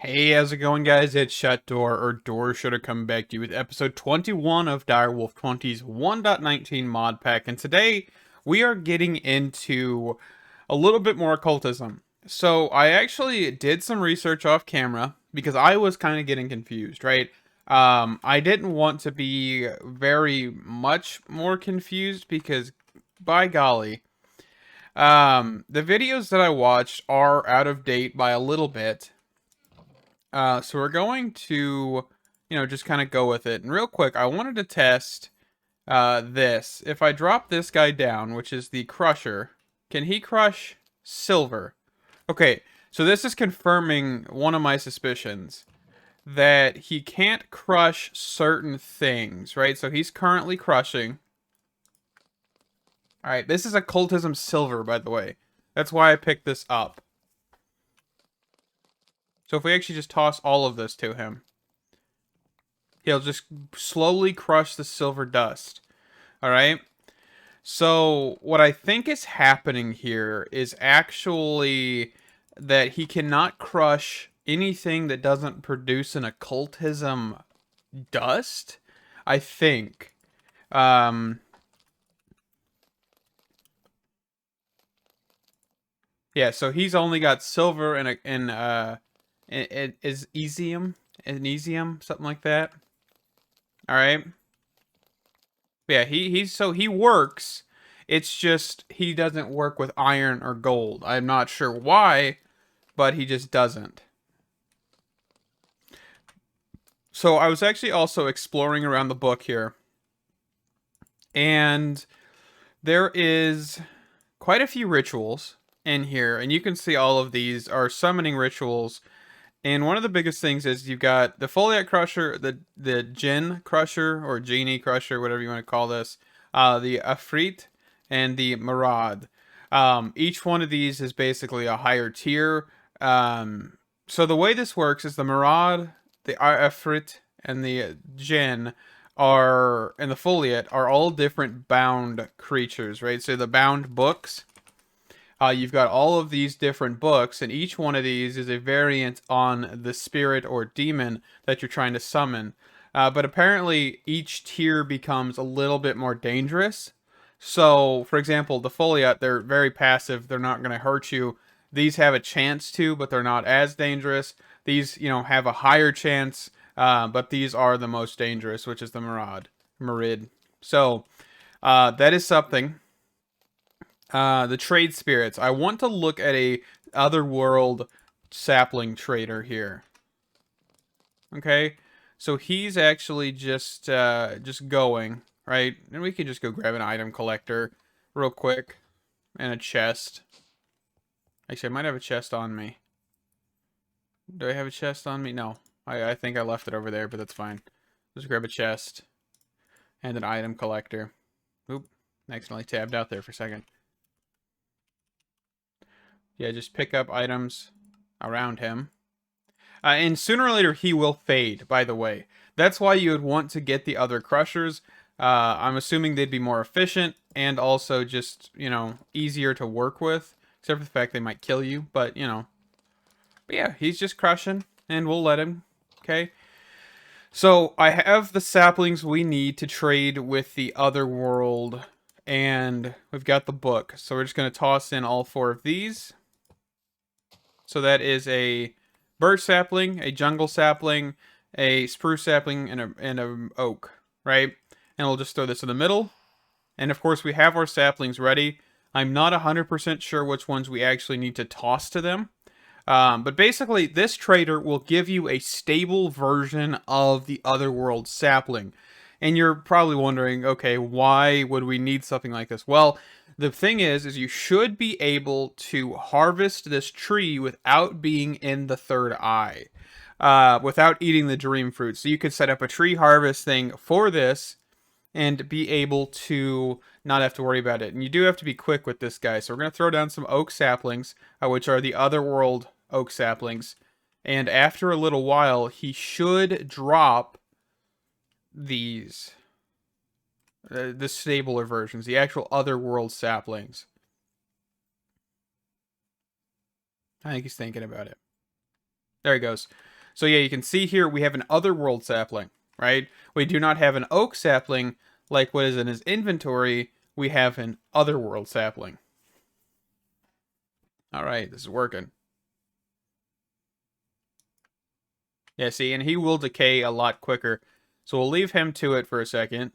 Hey, how's it going, guys? It's Shut Door, or Door Should Have Come Back to You with episode 21 of Direwolf20's 1.19 mod pack. And today, we are getting into a little bit more occultism. So, I actually did some research off camera because I was kind of getting confused, right? I didn't want to be very much more confused because, by golly, the videos that I watched are out of date by a little bit. So we're going to, just kind of go with it. And real quick, I wanted to test this. If I drop this guy down, which is the Crusher, can he crush silver? Okay, so this is confirming one of my suspicions that he can't crush certain things, right? So he's currently crushing. All right, this is Occultism Silver, by the way. That's why I picked this up. So if we actually just toss all of this to him, he'll just slowly crush the silver dust. All right? So what I think is happening here is actually that he cannot crush anything that doesn't produce an occultism dust. I think. Yeah, so he's only got silver and is Enesium, something like that. All right. Yeah, he works. It's just he doesn't work with iron or gold. I'm not sure why, but he just doesn't. So I was actually also exploring around the book here, and there is quite a few rituals in here, and you can see all of these are summoning rituals. And one of the biggest things is you've got the Foliate Crusher, the Jinn Crusher, or Genie Crusher, whatever you want to call this, the Afrit, and the Marad. Each one of these is basically a higher tier. So the way this works is the Marad, the Afrit, and the Jinn and the Foliate are all different bound creatures, right? So the bound books, you've got all of these different books, and each one of these is a variant on the spirit or demon that you're trying to summon. But apparently, each tier becomes a little bit more dangerous. So, for example, the Foliate, they're very passive. They're not going to hurt you. These have a chance to, but they're not as dangerous. These, have a higher chance, but these are the most dangerous, which is the Marid. So, that is something. The trade spirits. I want to look at a otherworld sapling trader here. Okay, so he's actually just going right, and we can just go grab an item collector real quick and a chest. Actually, I might have a chest on me. Do I have a chest on me? No, I think I left it over there, but that's fine. Just grab a chest and an item collector. Oop, accidentally tabbed out there for a second. Yeah, just pick up items around him. And sooner or later, he will fade, by the way. That's why you would want to get the other crushers. I'm assuming they'd be more efficient and also just, easier to work with. Except for the fact they might kill you, but, But yeah, he's just crushing, and we'll let him. Okay? So, I have the saplings we need to trade with the other world, and we've got the book. So we're just going to toss in all 4 of these. So that is a birch sapling, a jungle sapling, a spruce sapling, and a oak, right? And we'll just throw this in the middle. And of course, we have our saplings ready. I'm not 100% sure which ones we actually need to toss to them. But basically, this trader will give you a stable version of the Otherworld sapling. And you're probably wondering, okay, why would we need something like this? Well, the thing is you should be able to harvest this tree without being in the third eye, without eating the dream fruit. So you could set up a tree harvest thing for this and be able to not have to worry about it. And you do have to be quick with this guy. So we're going to throw down some oak saplings, which are the Otherworld oak saplings. And after a little while, he should drop these. The stabler versions, the actual Otherworld saplings. I think he's thinking about it. There he goes. So yeah, you can see here we have an otherworld sapling, right? We do not have an oak sapling like what is in his inventory. We have an otherworld sapling. All right, this is working. Yeah, see, and he will decay a lot quicker. So we'll leave him to it for a second.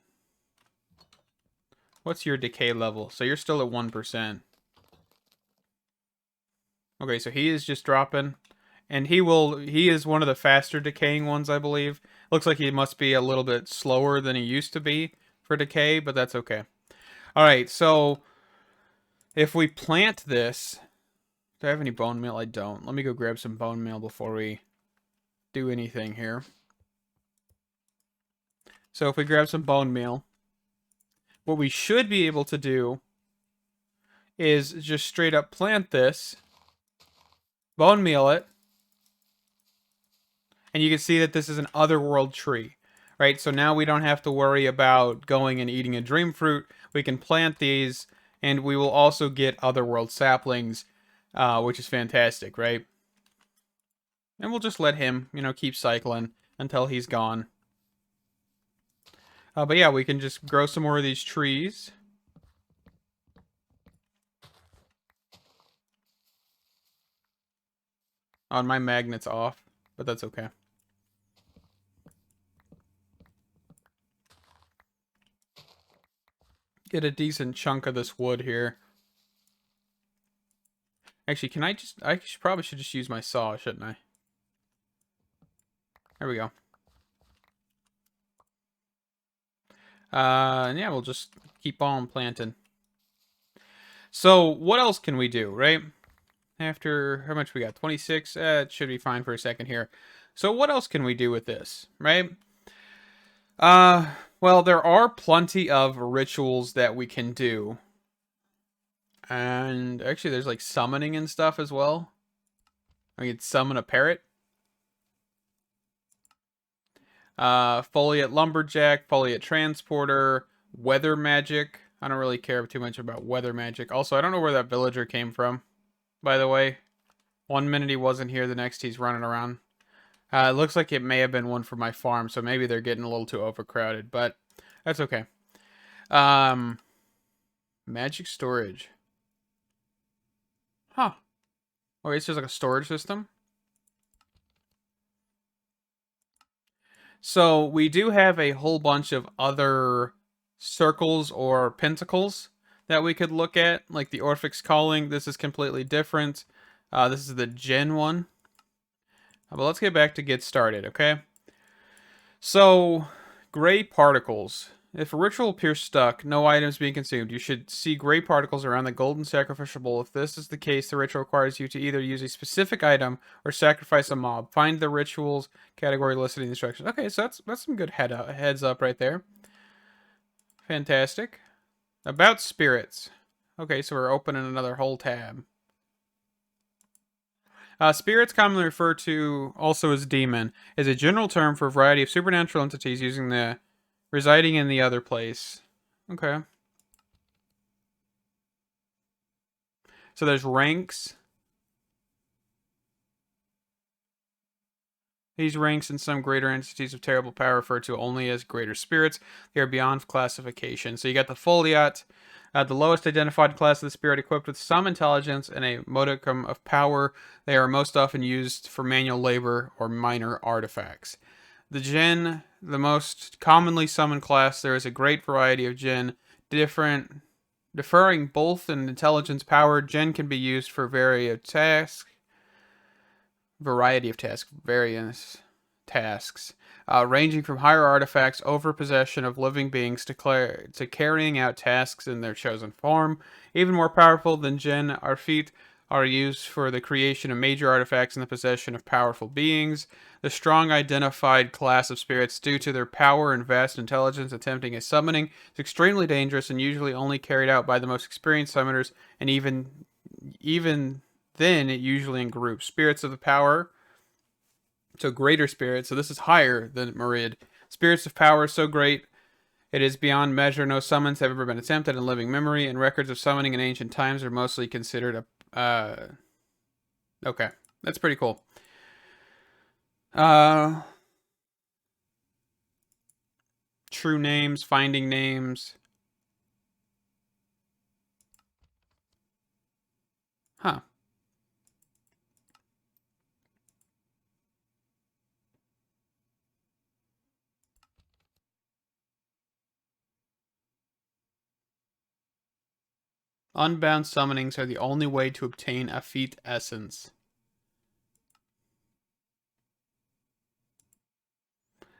What's your decay level? So you're still at 1%. Okay, so he is just dropping. And he is one of the faster decaying ones, I believe. Looks like he must be a little bit slower than he used to be for decay, but that's okay. All right, so if we plant this, do I have any bone meal? I don't. Let me go grab some bone meal before we do anything here. So if we grab some bone meal, what we should be able to do is just straight up plant this, bone meal it, and you can see that this is an otherworld tree, right? So now we don't have to worry about going and eating a dream fruit. We can plant these, and we will also get otherworld saplings, which is fantastic, right? And we'll just let him, keep cycling until he's gone. But yeah, we can just grow some more of these trees. On my magnet's off, but that's okay. Get a decent chunk of this wood here. Actually, I probably should just use my saw, shouldn't I? There we go. And yeah, we'll just keep on planting. So what else can we do, right? After, how much we got? 26? It should be fine for a second here. So what else can we do with this, right? Well, there are plenty of rituals that we can do. And actually, there's like summoning and stuff as well. I could summon a parrot. Foliate Lumberjack, Foliate Transporter, Weather Magic. I don't really care too much about Weather Magic. Also, I don't know where that villager came from, by the way. 1 minute he wasn't here, the next he's running around. It looks like it may have been one from my farm, so maybe they're getting a little too overcrowded, but that's okay. Magic storage. Huh. Okay, it's just like a storage system. So we do have a whole bunch of other circles or pentacles that we could look at, like the Orphic's Calling. This is completely different. This is the Gen one. But let's get back to get started, okay? So, gray particles. If a ritual appears stuck, no items being consumed, you should see gray particles around the golden sacrificial bowl. If this is the case, the ritual requires you to either use a specific item or sacrifice a mob. Find the rituals category listed in the instructions. Okay, so that's some good heads up right there. Fantastic. About spirits. Okay, so we're opening another whole tab. Spirits, commonly referred to also as demon, is a general term for a variety of supernatural entities residing in the other place. Okay. So there's ranks. These ranks and some greater entities of terrible power referred to only as greater spirits. They are beyond classification. So you got the Foliat, the lowest identified class of the spirit, equipped with some intelligence and a modicum of power. They are most often used for manual labor or minor artifacts. The Jinn, the most commonly summoned class. There is a great variety of Jinn, differing both in intelligence power. Jinn can be used for various tasks, ranging from higher artifacts over possession of living beings to carrying out tasks in their chosen form. Even more powerful than Jinn, our feet are used for the creation of major artifacts in the possession of powerful beings. The strong identified class of spirits, due to their power and vast intelligence, attempting a summoning is extremely dangerous and usually only carried out by the most experienced summoners, and even then it usually in groups. Spirits of the power, so greater spirits, so this is higher than Merid. Spirits of power so great it is beyond measure. No summons have ever been attempted in living memory, and records of summoning in ancient times are mostly considered okay, that's pretty cool. Uh, true names, finding names. Huh. Unbound summonings are the only way to obtain a feat essence.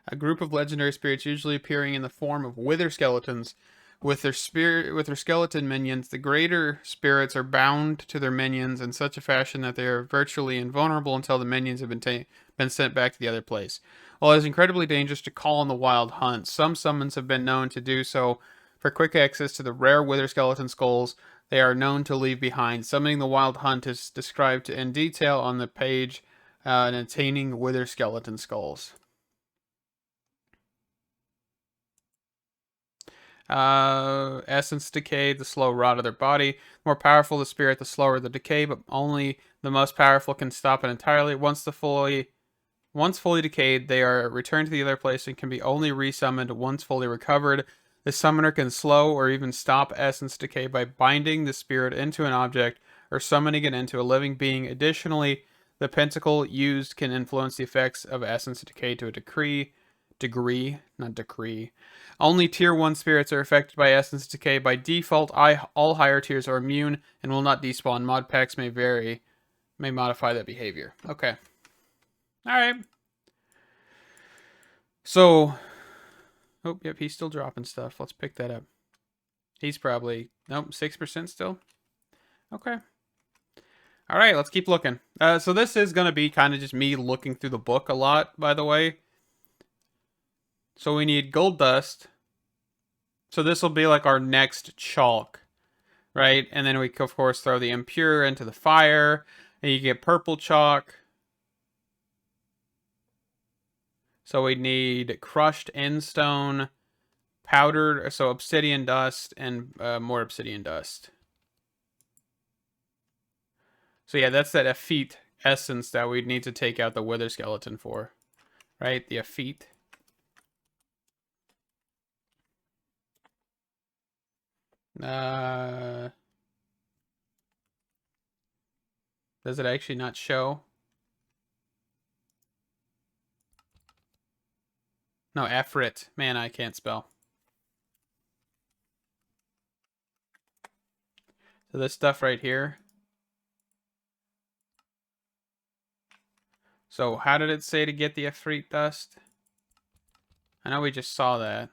A group of legendary spirits usually appearing in the form of wither skeletons with their skeleton minions. The greater spirits are bound to their minions in such a fashion that they are virtually invulnerable until the minions have been sent back to the other place. While it is incredibly dangerous to call on the wild hunt, some summons have been known to do so for quick access to the rare wither skeleton skulls they are known to leave behind. Summoning the wild hunt is described in detail on the page and attaining wither skeleton skulls. Essence decay, the slow rot of their body. The more powerful the spirit, the slower the decay, but only the most powerful can stop it entirely. Once fully decayed, they are returned to the other place and can be only resummoned once fully recovered. The summoner can slow or even stop essence decay by binding the spirit into an object or summoning it into a living being. Additionally, the pentacle used can influence the effects of essence decay to a not decree. Only tier 1 spirits are affected by essence decay. By default, all higher tiers are immune and will not despawn. Mod packs may modify that behavior. Okay. Alright. So, oh, yep, he's still dropping stuff. Let's pick that up. He's probably, nope, 6% still. Okay. Alright, let's keep looking. So this is going to be kind of just me looking through the book a lot, by the way. So we need gold dust. So this will be like our next chalk, right? And then we, of course, throw the impure into the fire, and you get purple chalk. So we need crushed endstone, powdered, so obsidian dust, and more obsidian dust. So yeah, that's that effete essence that we'd need to take out the wither skeleton for, right? The effete. Does it actually not show? No, Efrit. Man, I can't spell. So this stuff right here. So how did it say to get the Efrit dust? I know we just saw that.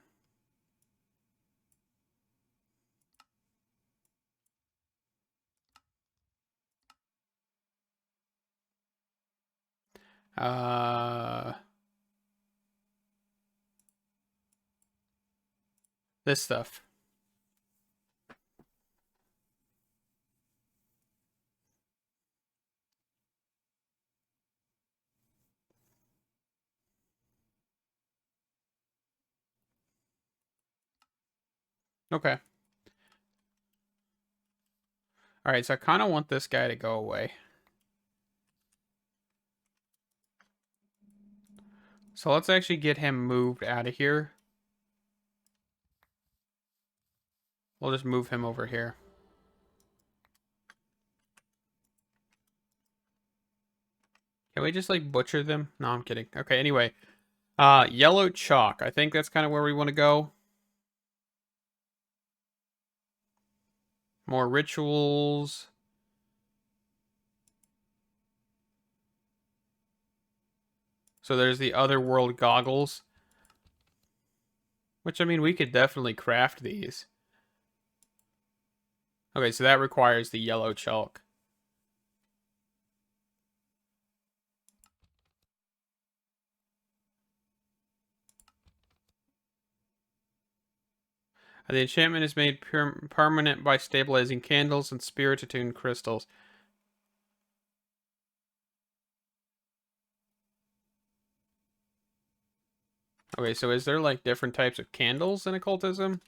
This stuff. Okay. Alright, so I kind of want this guy to go away. So let's actually get him moved out of here. We'll just move him over here. Can we just like butcher them? No, I'm kidding. Okay, anyway. Yellow chalk. I think that's kind of where we want to go. More rituals. So there's the otherworld goggles. Which, I mean, we could definitely craft these. Okay, so that requires the yellow chalk. The enchantment is made permanent by stabilizing candles and spirit-attuned crystals. Okay, so is there like different types of candles in occultism?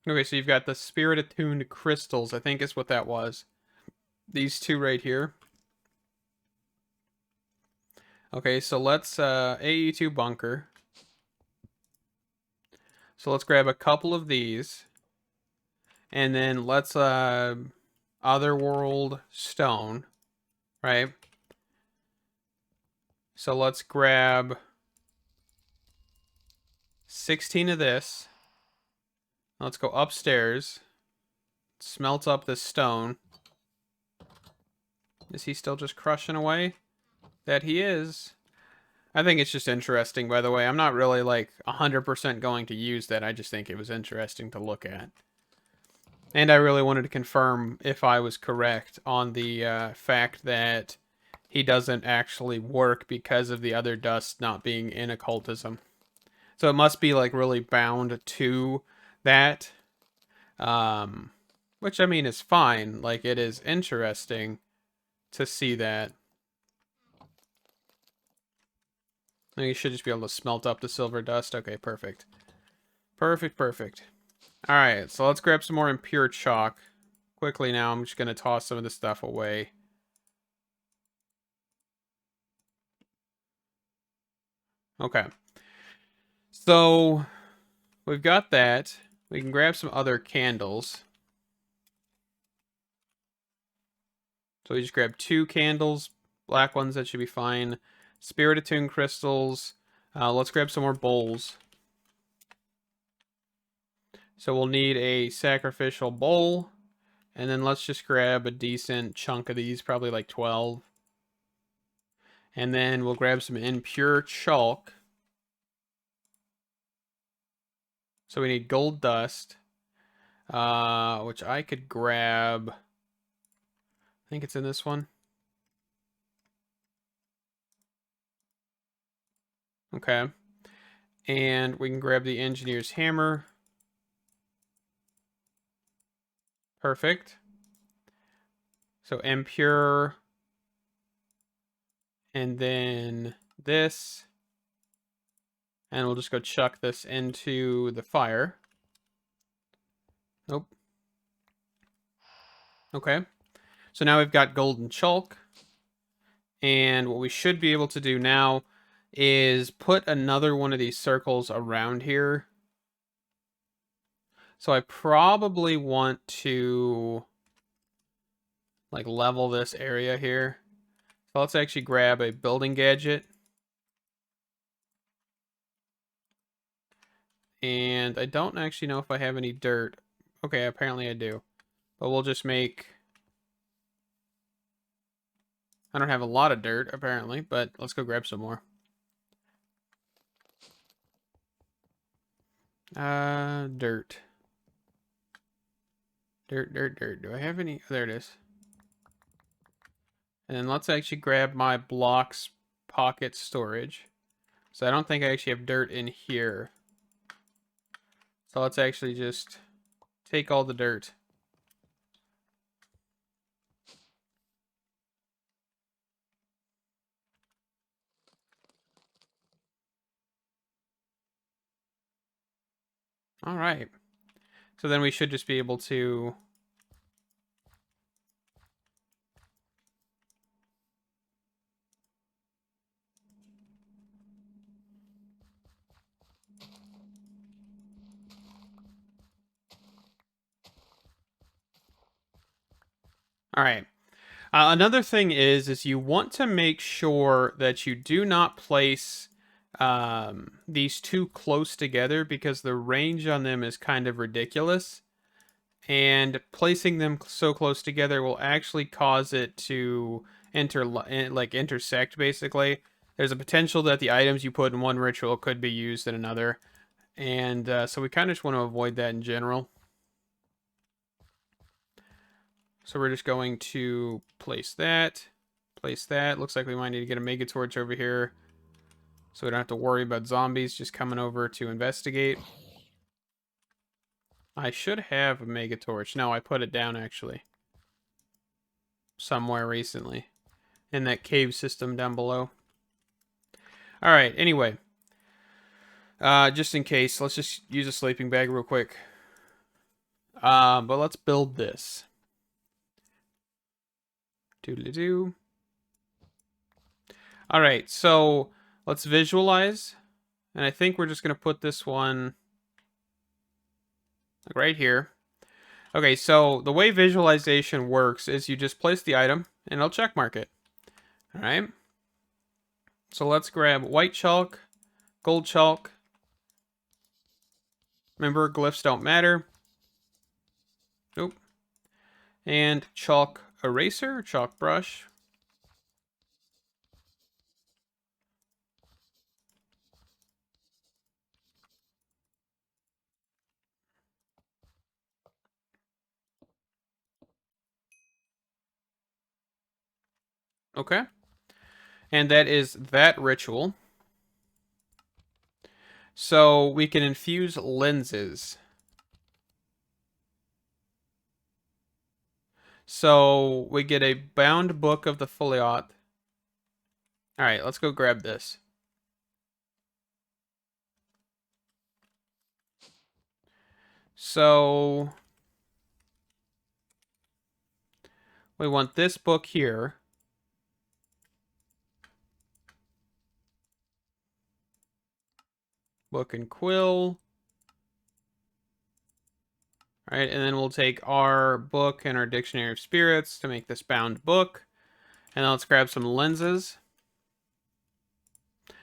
Okay, so you've got the spirit-attuned crystals, I think is what that was. these two right here. Okay, so let's AE2 bunker. So let's grab a couple of these. And then let's Otherworld stone, right? So let's grab 16 of this. Let's go upstairs. Smelt up this stone. Is he still just crushing away? That he is. I think it's just interesting, by the way. I'm not really like 100% going to use that. I just think it was interesting to look at. And I really wanted to confirm if I was correct on the fact that he doesn't actually work because of the other dust not being in occultism. So it must be like really bound to that. Which I mean is fine. Like it is interesting to see that. You should just be able to smelt up the silver dust. Okay, perfect. Perfect. Alright, so let's grab some more impure chalk. Quickly now, I'm just going to toss some of this stuff away. Okay. So, we've got that. We can grab some other candles. So we just grab 2 candles. Black ones, that should be fine. Spirit attuned crystals. Let's grab some more bowls. So we'll need a sacrificial bowl. And then let's just grab a decent chunk of these, probably like 12. And then we'll grab some impure chalk. So we need gold dust. Which I could grab. I think it's in this one. Okay. And we can grab the engineer's hammer. Perfect. So impure. And then this. And we'll just go chuck this into the fire. Nope. Okay. So now we've got golden chalk. And what we should be able to do now is put another one of these circles around here. So I probably want to like level this area here. So let's actually grab a building gadget. And I don't actually know if I have any dirt. Okay, apparently I do. But we'll just make... I don't have a lot of dirt, apparently, but let's go grab some more. Dirt. Dirt. Do I have any? There it is. And then let's actually grab my blocks pocket storage. So I don't think I actually have dirt in here. So let's actually just take all the dirt. All right. So then we should just be able to... All right. Another thing is you want to make sure that you do not place these too close together because the range on them is kind of ridiculous. And placing them so close together will actually cause it to intersect, basically. There's a potential that the items you put in one ritual could be used in another. And so we kind of just want to avoid that in general. So we're just going to place that. Place that. Looks like we might need to get a mega torch over here. So we don't have to worry about zombies just coming over to investigate. I should have a mega torch. No, I put it down actually. Somewhere recently. In that cave system down below. Alright, anyway. Just in case, let's just use a sleeping bag real quick. But let's build this. Doodly-doo. All right, so let's visualize. And I think we're just going to put this one like right here. Okay, so the way visualization works is you just place the item and it'll check mark it. All right. So let's grab white chalk, gold chalk. Remember, glyphs don't matter. Nope. And chalk eraser, chalk brush. Okay. And that is that ritual. So we can infuse lenses. So we get a bound book of the Foliot. All right, let's go grab this. So we want this book here. Book and quill. All right, and then we'll take our book and our Dictionary of Spirits to make this bound book. And then let's grab some lenses.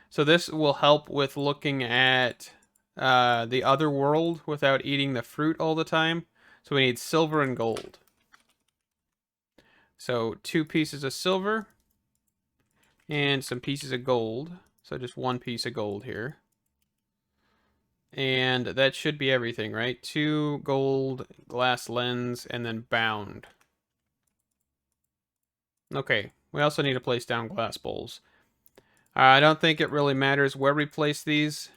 So this will help with looking at the other world without eating the fruit all the time. So we need silver and gold. So 2 pieces of silver and some pieces of gold. So just 1 piece of gold here. And that should be everything, right? 2 gold, glass lens, and then bound. Okay, we also need to place down glass bowls. I don't think it really matters where we place these,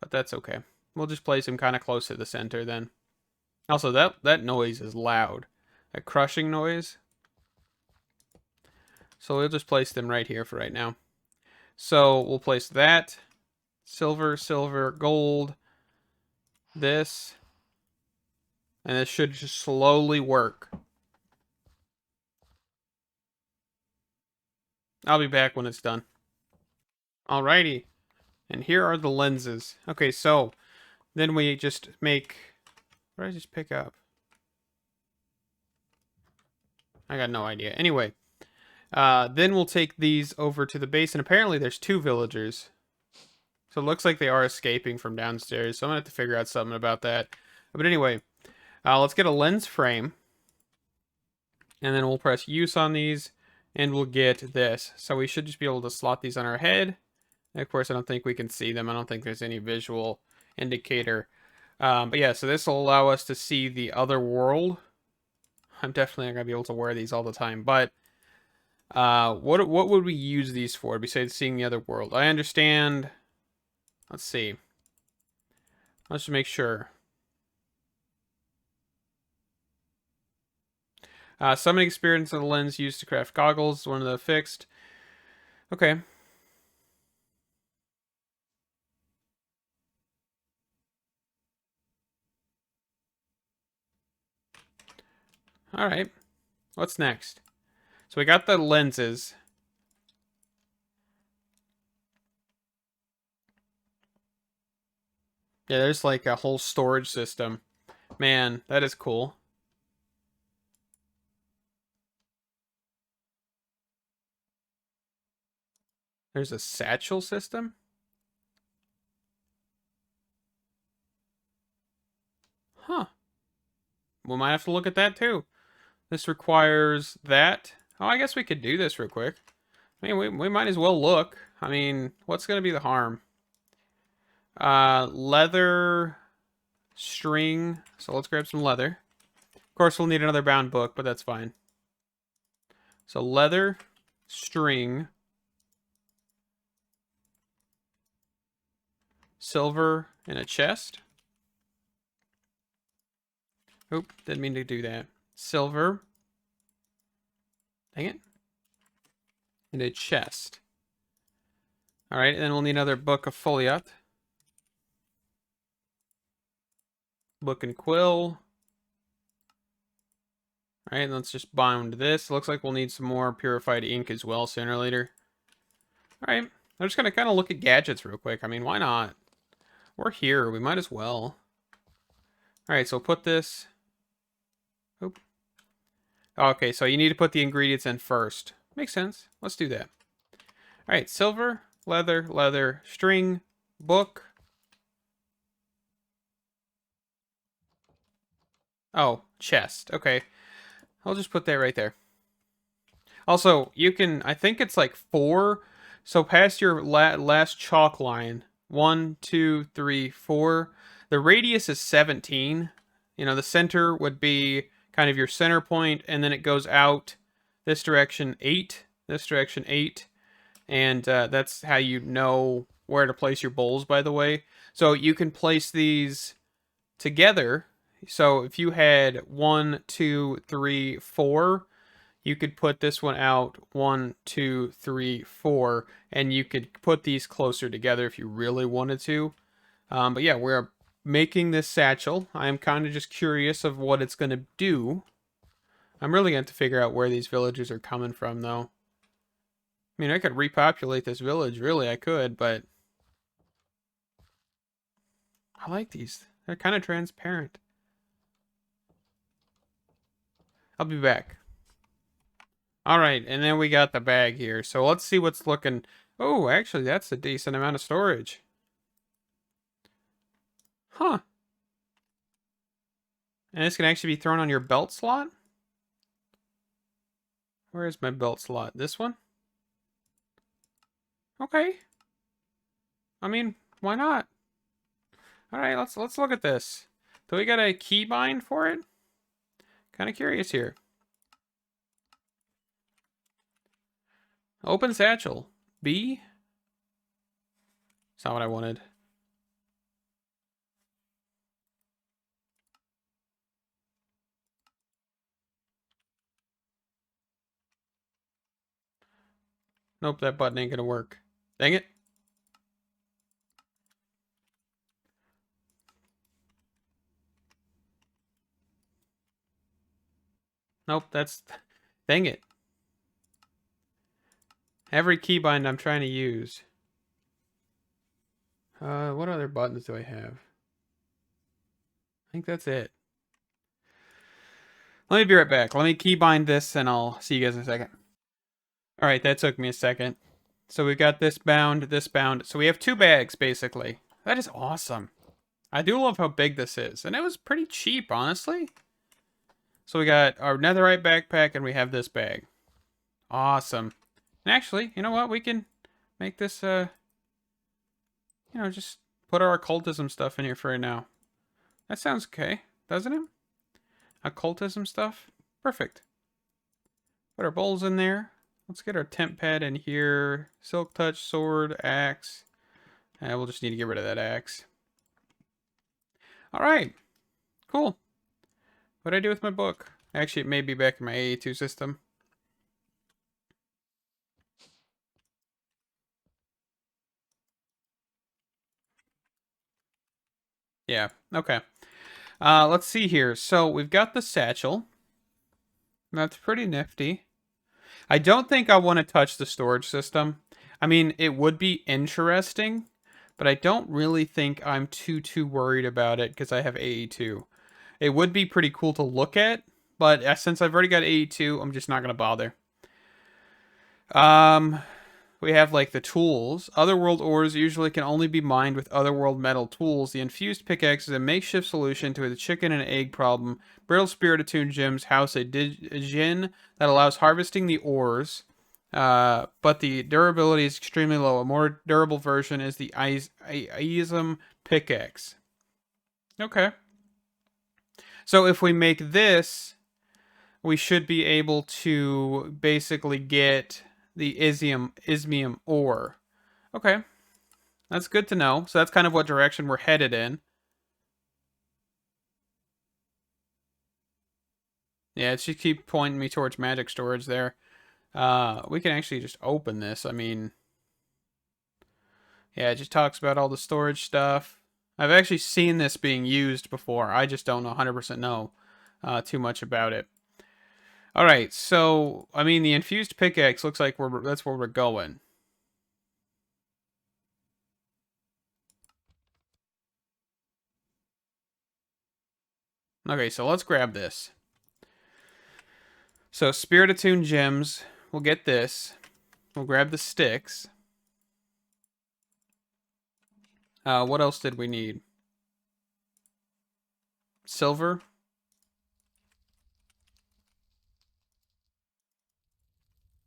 but that's okay. We'll just place them kind of close to the center then. Also, that noise is loud. A crushing noise. So we'll just place them right here for right now. So we'll place that. Silver, silver, gold. This. And this should just slowly work. I'll be back when it's done. Alrighty. And here are the lenses. Okay, so then we just make... What did I just pick up? I got no idea. Anyway, then we'll take these over to the base, and apparently there's 2 villagers. So it looks like they are escaping from downstairs, so I'm going to have to figure out something about that. But anyway, let's get a lens frame, and then we'll press use on these, and we'll get this. So we should just be able to slot these on our head. And of course, I don't think we can see them. I don't think there's any visual indicator. But yeah, so this will allow us to see the other world. I'm definitely not going to be able to wear these all the time, but what would we use these for besides seeing the other world? I understand. Let's see. Let's just make sure. Summoning experience of the lens used to craft goggles. One of the fixed. Okay. All right. What's next? So we got the lenses. Yeah, there's like a whole storage system. Man, that is cool. There's a satchel system? Huh. We might have to look at that too. This requires that. Oh, I guess we could do this real quick. I mean, we might as well look. I mean, what's going to be the harm? Leather, string. So let's grab some leather. Of course, we'll need another bound book, but that's fine. So leather, string, silver, and a chest. Oop, didn't mean to do that. Silver. Dang it. And a chest. Alright, and then we'll need another book of Foliot. Book and quill. All right, let's just bind this. Looks like we'll need some more purified ink as well sooner or later. All right, I'm just gonna kind of look at gadgets real quick. I mean, why not? We're here, we might as well. All right, so put this. Oop. Okay, so you need to put the ingredients in first. Makes sense. Let's do that. All right, silver, leather, string, book. Oh, chest. Okay, I'll just put that right there. Also, you can, I think it's like 4. So past your last chalk line, 1, 2, 3, 4. The radius is 17. You know, the center would be kind of your center point, and then it goes out this direction 8, this direction 8. And that's how you know where to place your bowls, by the way. So you can place these together. So if you had 1, 2, 3, 4, you could put this one out 1, 2, 3, 4, and you could put these closer together if you really wanted to. But yeah, we're making this satchel. I'm kind of just curious of what it's going to do. I'm really going to have to figure out where these villagers are coming from, though. I mean, I could repopulate this village. Really, I could, but I like these. They're kind of transparent. I'll be back. All right, and then we got the bag here. So let's see what's looking. Oh, actually, that's a decent amount of storage. Huh. And this can actually be thrown on your belt slot? Where is my belt slot? This one? Okay. I mean, why not? All right, let's look at this. Do we got a keybind for it? Kind of curious here. Open satchel. B? It's not what I wanted. Nope, that button ain't gonna work. Dang it. Nope, that's... Dang it. Every keybind I'm trying to use. What other buttons do I have? I think that's it. Let me be right back. Let me keybind this and I'll see you guys in a second. All right, that took me a second. So we've got this bound, this bound. So we have 2 bags, basically. That is awesome. I do love how big this is. And it was pretty cheap, honestly. So we got our netherite backpack and we have this bag. Awesome. And actually, you know what? We can make this, you know, just put our occultism stuff in here for right now. That sounds okay, doesn't it? Occultism stuff. Perfect. Put our bowls in there. Let's get our temp pad in here. Silk touch, sword, axe. We'll just need to get rid of that axe. All right. Cool. What did I do with my book? Actually, it may be back in my AA2 system. Yeah, okay. Let's see here. So we've got the satchel. That's pretty nifty. I don't think I want to touch the storage system. I mean, it would be interesting, but I don't really think I'm too worried about it because I have AE2. It would be pretty cool to look at, but since I've already got AE2, I'm just not going to bother. We have like the tools. Otherworld ores usually can only be mined with otherworld metal tools. The infused pickaxe is a makeshift solution to the chicken and egg problem. Brittle spirit attuned gems house a djinn that allows harvesting the ores, but the durability is extremely low. A more durable version is the Ism pickaxe. Okay. So if we make this, we should be able to basically get the ismium ore. Okay. That's good to know. So that's kind of what direction we're headed in. Yeah, it should keep pointing me towards magic storage there. We can actually just open this. I mean, yeah, it just talks about all the storage stuff. I've actually seen this being used before. I just don't know 100% know too much about it. All right, so I mean, the infused pickaxe looks like that's where we're going. Okay, so let's grab this. So spirit attuned gems. We'll get this. We'll grab the sticks. What else did we need? Silver.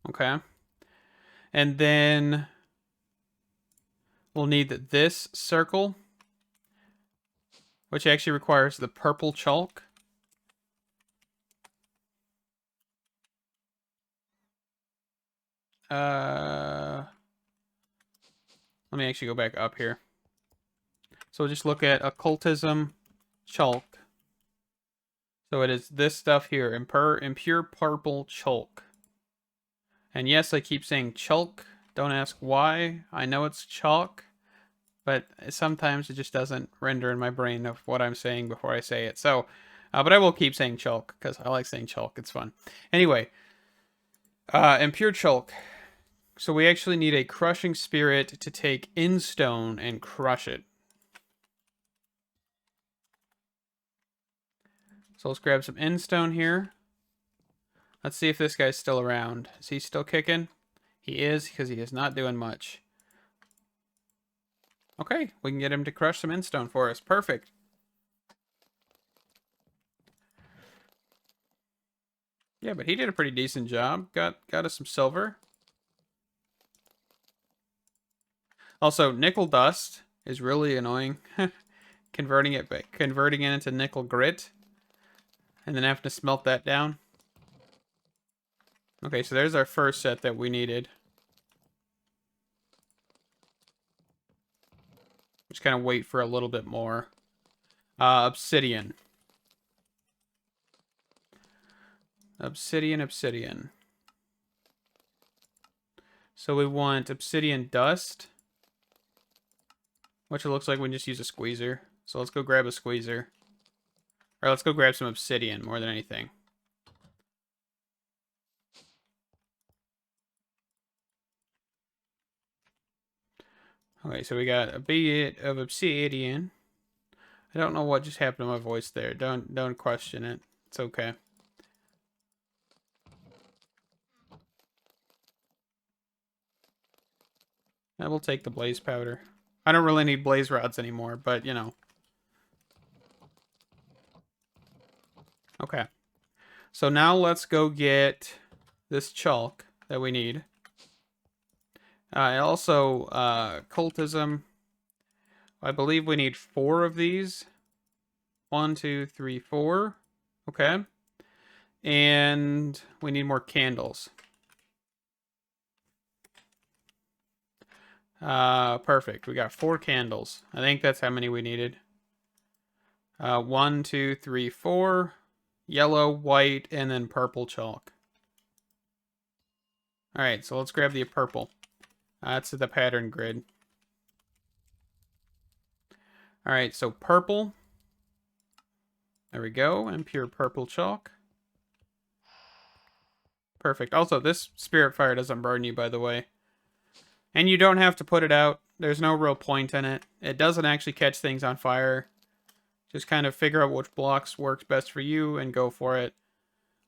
Okay. And then we'll need this circle, which actually requires the purple chalk. Let me actually go back up here. So we'll just look at occultism chalk. So it is this stuff here, impure purple chalk. And yes, I keep saying chalk. Don't ask why. I know it's chalk, but sometimes it just doesn't render in my brain of what I'm saying before I say it. So, but I will keep saying chalk because I like saying chalk. It's fun. Anyway, impure chalk. So we actually need a crushing spirit to take in stone and crush it. So let's grab some in stone here. Let's see if this guy's still around. Is he still kicking? He is, because he is not doing much. Okay, we can get him to crush some endstone for us. Perfect. Yeah, but he did a pretty decent job. Got us some silver. Also, nickel dust is really annoying. converting it into nickel grit, and then having to smelt that down. Okay, so there's our first set that we needed. Just kind of wait for a little bit more. Obsidian. Obsidian. So we want obsidian dust, which it looks like we just use a squeezer. So let's go grab a squeezer. Or let's go grab some obsidian more than anything. Okay, so we got a bit of obsidian. I don't know what just happened to my voice there. Don't question it. It's okay. I will take the blaze powder. I don't really need blaze rods anymore, but you know. Okay. So now let's go get this chalk that we need. Also, cultism. I believe we need 4 of these. 1, 2, 3, 4. Okay. And we need more candles. Perfect. We got 4 candles. I think that's how many we needed. 1, 2, 3, 4. Yellow, white, and then purple chalk. Alright, so let's grab the purple. That's the pattern grid. Alright, so purple. There we go, and pure purple chalk. Perfect. Also, this spirit fire doesn't burn you, by the way. And you don't have to put it out. There's no real point in it. It doesn't actually catch things on fire. Just kind of figure out which blocks works best for you and go for it.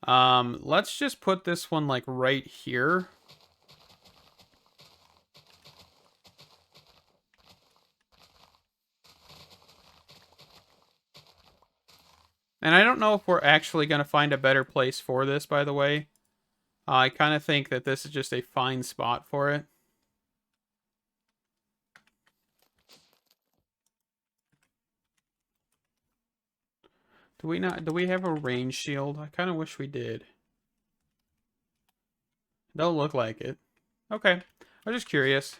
Let's just put this one like right here. And I don't know if we're actually going to find a better place for this, by the way. I kind of think that this is just a fine spot for it. Do we have a range shield? I kind of wish we did. Don't look like it. Okay. I'm just curious.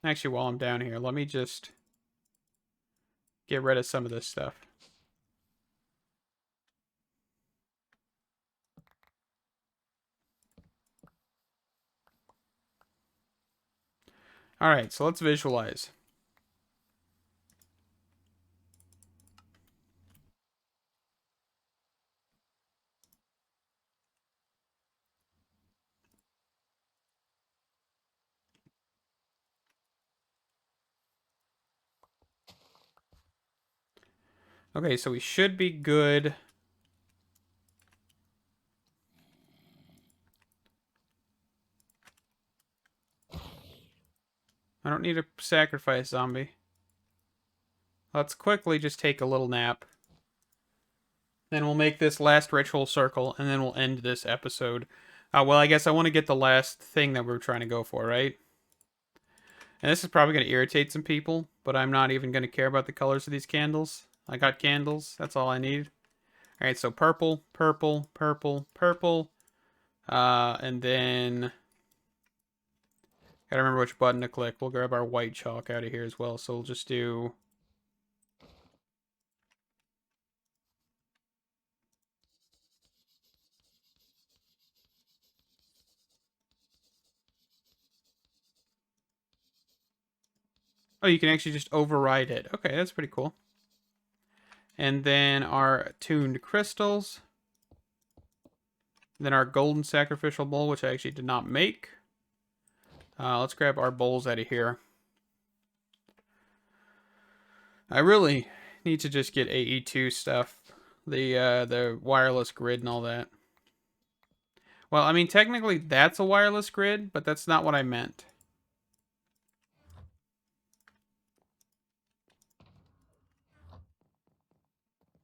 Actually, while I'm down here, let me just get rid of some of this stuff. Alright, so let's visualize. Okay, so we should be good. I don't need to sacrifice zombie. Let's quickly just take a little nap. Then we'll make this last ritual circle, and then we'll end this episode. Well, I guess I want to get the last thing that we're trying to go for, right? And this is probably going to irritate some people, but I'm not even going to care about the colors of these candles. I got candles. That's all I need. All right, so purple, purple, purple, purple. And then... Gotta remember which button to click. We'll grab our white chalk out of here as well. So we'll just do... Oh, you can actually just override it. Okay, that's pretty cool. And then our tuned crystals. Then our golden sacrificial bowl, which I actually did not make. Let's grab our bowls out of here. I really need to just get AE2 stuff. The wireless grid and all that. Well, I mean, technically that's a wireless grid, but that's not what I meant.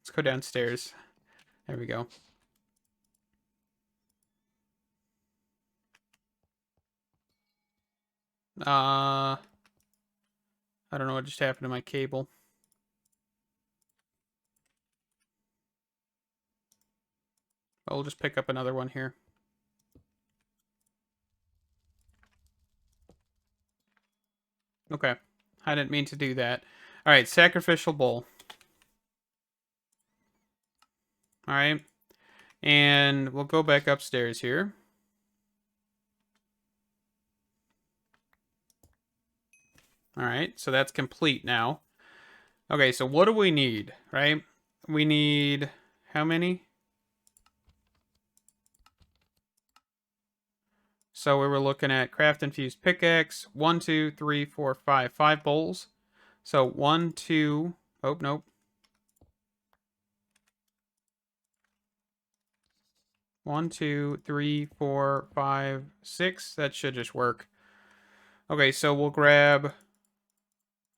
Let's go downstairs. There we go. I don't know what just happened to my cable. I'll just pick up another one here. Okay. I didn't mean to do that. Alright, sacrificial bowl. Alright. And we'll go back upstairs here. Alright, so that's complete now. Okay, so what do we need, right? We need... how many? So we were looking at craft infused pickaxe. 1, 2, 3, 4, 5. 5 bowls. So 1, 2... oh, nope. 1, 2, 3, 4, 5, 6. That should just work. Okay, so we'll grab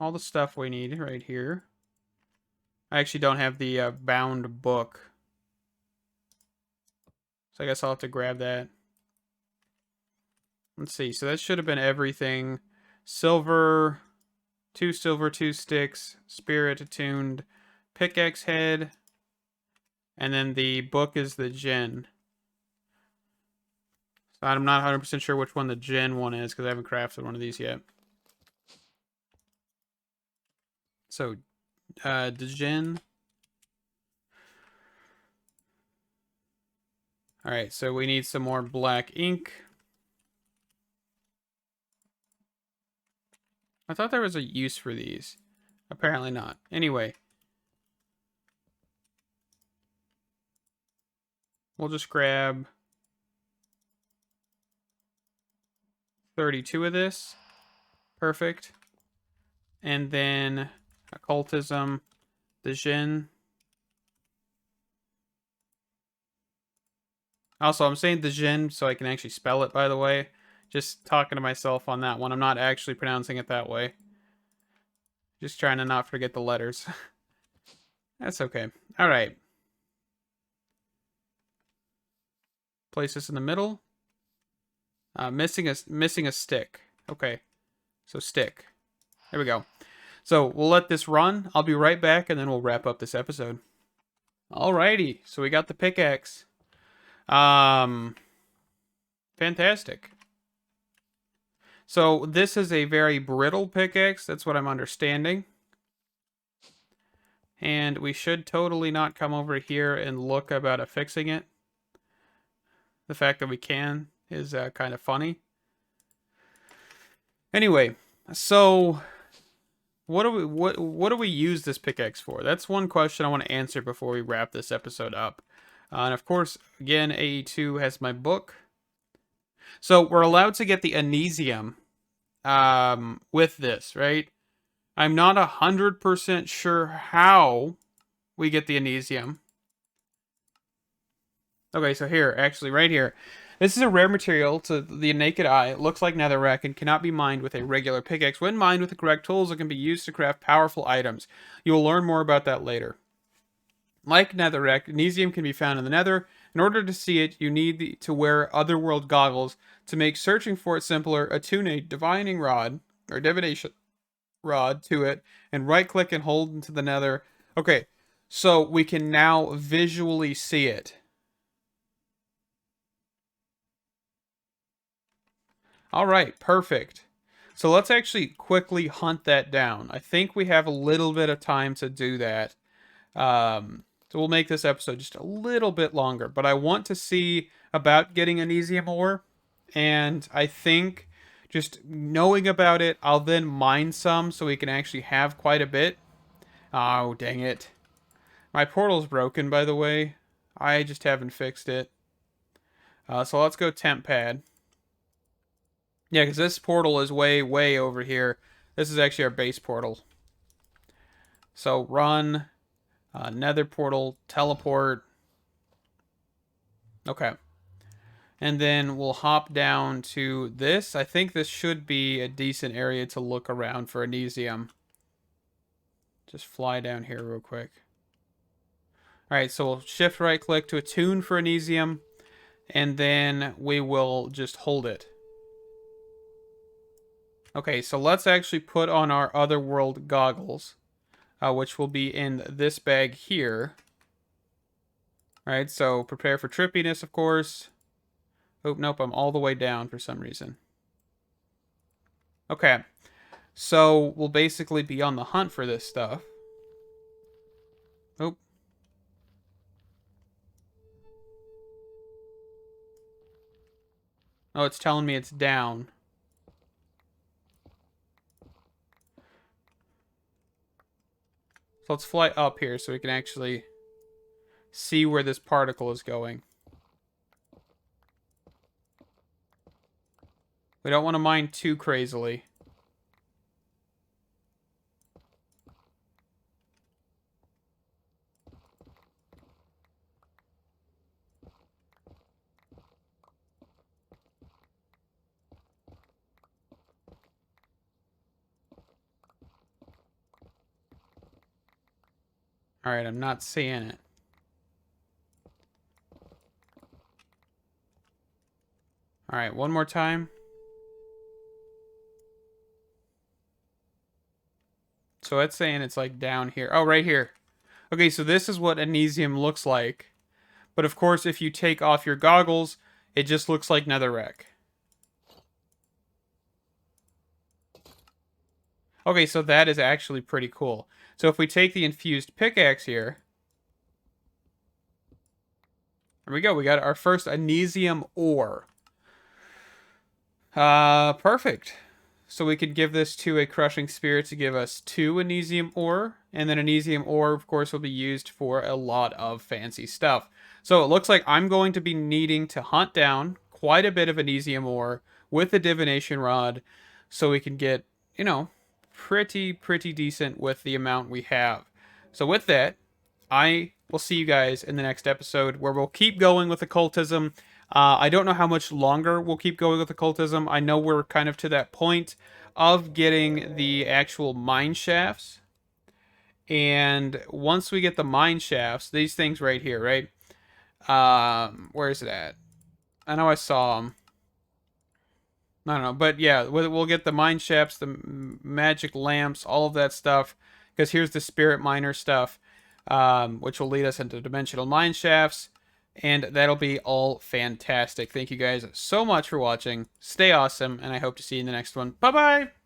all the stuff we need right here. I actually don't have the bound book. So I guess I'll have to grab that. Let's see. So that should have been everything. Silver, 2 silver, 2 sticks, spirit attuned, pickaxe head, and then the book is the gin. So I'm not 100% sure which one the gin one is because I haven't crafted one of these yet. So, the gin. Alright, so we need some more black ink. I thought there was a use for these. Apparently not. Anyway. We'll just grab 32 of this. Perfect. And then occultism, the Jin. Also, I'm saying the Jin so I can actually spell it, by the way. Just talking to myself on that one. I'm not actually pronouncing it that way. Just trying to not forget the letters. That's okay. Alright. Place this in the middle. Missing a stick. Okay. So stick. There we go. So we'll let this run. I'll be right back and then we'll wrap up this episode. Alrighty. So we got the pickaxe. Fantastic. So this is a very brittle pickaxe. That's what I'm understanding. And we should totally not come over here and look about fixing it. The fact that we can is kind of funny. Anyway, so what do we use this pickaxe for? That's one question I want to answer before we wrap this episode up. And of course, again, AE2 has my book. So we're allowed to get the Anesium with this, right? I'm not 100% sure how we get the Anesium. Okay, so here, actually, right here. This is a rare material to the naked eye. It looks like netherrack and cannot be mined with a regular pickaxe. When mined with the correct tools, it can be used to craft powerful items. You will learn more about that later. Like netherrack, Anesium can be found in the nether. In order to see it, you need to wear otherworld goggles. To make searching for it simpler, attune a divining rod, or divination rod, to it, and right-click and hold into the nether. Okay, so we can now visually see it. All right, perfect. So let's actually quickly hunt that down. I think we have a little bit of time to do that. So we'll make this episode just a little bit longer, but I want to see about getting Anesium ore, and I think just knowing about it, I'll then mine some so we can actually have quite a bit. Oh, dang it. My portal's broken, by the way. I just haven't fixed it. So let's go temp pad. Yeah, because this portal is way, way over here. This is actually our base portal. So run, nether portal, teleport. Okay. And then we'll hop down to this. I think this should be a decent area to look around for Anesium. Just fly down here real quick. Alright, so we'll shift right click to attune for Anesium. And then we will just hold it. Okay, so let's actually put on our otherworld goggles, which will be in this bag here. Alright, so prepare for trippiness, of course. Oh, nope, I'm all the way down for some reason. Okay, so we'll basically be on the hunt for this stuff. Oh. Oh, it's telling me it's down. So let's fly up here so we can actually see where this particle is going. We don't want to mine too crazily. Alright, I'm not seeing it. Alright, one more time. So it's saying it's like down here. Oh, right here. Okay, so this is what Anesium looks like. But of course, if you take off your goggles, it just looks like netherrack. Okay, so that is actually pretty cool. So if we take the infused pickaxe here, there we go. We got our first Anesium ore. Perfect. So we could give this to a crushing spirit to give us 2 Anesium ore. And then Anesium ore, of course, will be used for a lot of fancy stuff. So it looks like I'm going to be needing to hunt down quite a bit of Anesium ore with the divination rod so we can get, you know, pretty decent with the amount we have. So with that, I will see you guys in the next episode where we'll keep going with occultism. I don't know how much longer we'll keep going with occultism. I know we're kind of to that point of getting the actual mine shafts. And once we get the mine shafts, these things right here, right? Where is it at? I know I saw them. I don't know, but yeah, we'll get the mine shafts, the magic lamps, all of that stuff. Because here's the spirit miner stuff, which will lead us into dimensional mine shafts. And that'll be all fantastic. Thank you guys so much for watching. Stay awesome, and I hope to see you in the next one. Bye-bye!